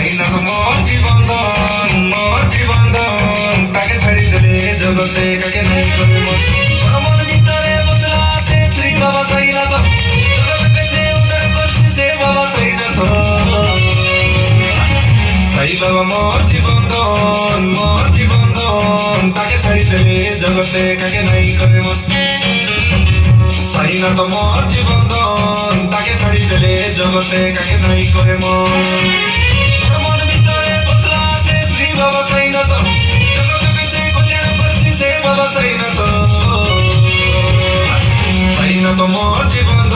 সাইনা তো মোর জীবন তাকে ছাড়ি দিলে জগতে কাকে নাই করে মন মন ভিতরে বসলা আছে শ্রী বাবা সাইনা তো জগৎ কাছে উদ্ধার করছে সে বাবা সাইনা তো সাই বাবা মোর জীবন তাকে ছাড়ি দিলে জগতে কাকে নাই করে মন সাইনা তো মোর জীবন তাকে ছাড়ি দিলে জগতে কাকে নাই করে মন মন ভিতরে বসলা আছে শ্রী বাবা সাইনা তো জগৎ কাছে কল্যাণ করছে সে বাবা সাইনা তো মোর জীবন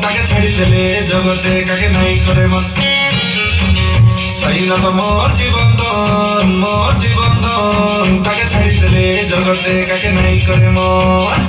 তাকে ছাড়ি দিলে জগতে কাকে নাই করে মন সাইনা তো মোর জীবন তাকে ছাড়ি দিলে জগতে কাকে নাই করে মন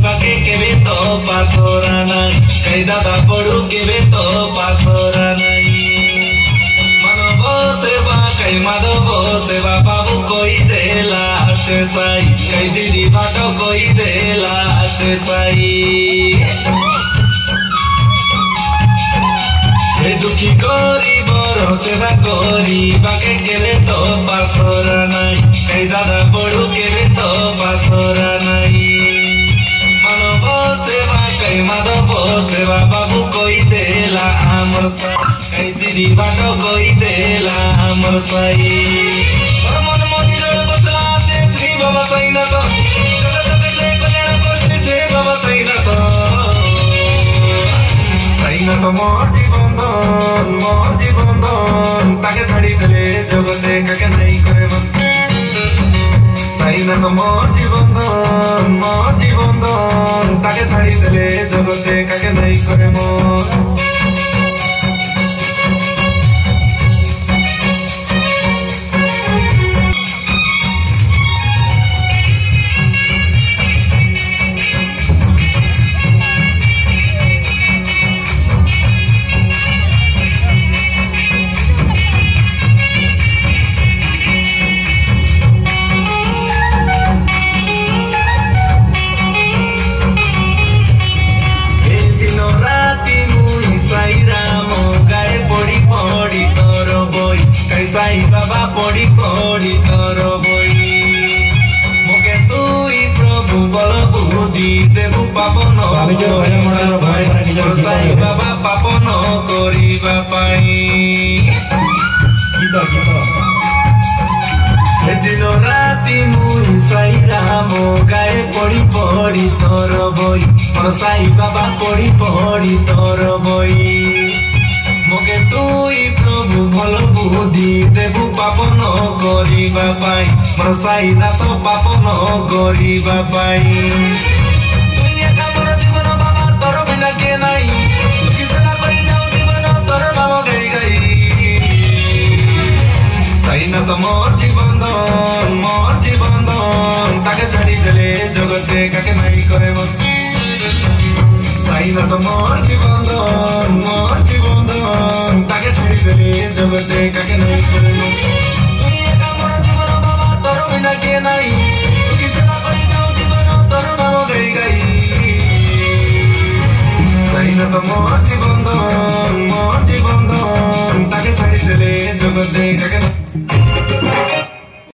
बाके केवे तो पासोरा नाई कई दादा पड़ू केवे तो पासोरा नाई मानव सेवा कई माधव सेवा बाबू कोई देला आचे साई कई दीदी बाटो कोई देला आचे साई दुखी करी बड़ो सेवा करी बाके केवे तो पासोरा नाई कई दादा पड़ू केवे तो पासोरा नाई सेवा कई माधव सेवा बाबू कोई देला आमर साई कई दीदी बाटो कोई देला आमर साई मन मंदिर बसला আছে শ্রী বাবা সাইনা তো জগৎ কাছে কল্যাণ করছে সে বাবা সাইনা তো মোর জীবন তাকে ছাড়ি দিলে জগতে কাকে নাই করে মন সাইনা তো মোর জীবন তাকে ছাড়ি দিলে জগতে কাকে নাই করে মন साई बाबा पड़ी पड़ी तोर बई मोके तुई प्रभु बल बुद्धि देबु पापन साई बाबा पापन करिबा पाई दिन राति मुई साई राम गाए पड़ी पड़ी तोर बई मोर साई बाबा पड़ी पड़ी तोर बई मोके तुई प्रभु भल बुद्धि देबु पापन करिबा पाई मोर साईना तो पापन करिबा पाई तुई एका मोर जीवन बाबा तोर बिना के नाई किसना करि जाऊ जीवन तोर नाम गाई गाई साईना तो मोर जीवन ताके छाड़ी देले जगते काके नाई करे मन साईना तो मोर जीवन ताके छाड़ी देले जगते काके नहीं करे मन तुई एका मोर जीवन बाबा तोर बिना के नहीं तू किसना करि जाऊ जीवन तोर नाम गाई गाई साईना तो मोर जीवन ताके छाड़ी देले जगते काके